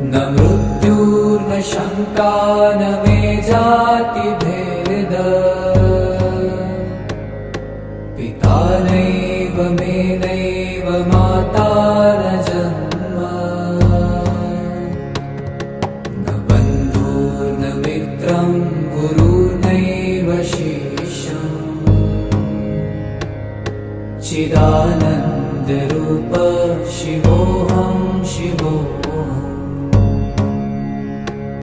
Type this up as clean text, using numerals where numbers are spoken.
न मृत्युर्न शङ्का न मे जातिभेद पिता नैव मे नैव माता न जन्म न बन्धुर्न मित्रं गुरुर्नैव शिष्यम् चिदानन्दरूप शिवोऽहं शिवो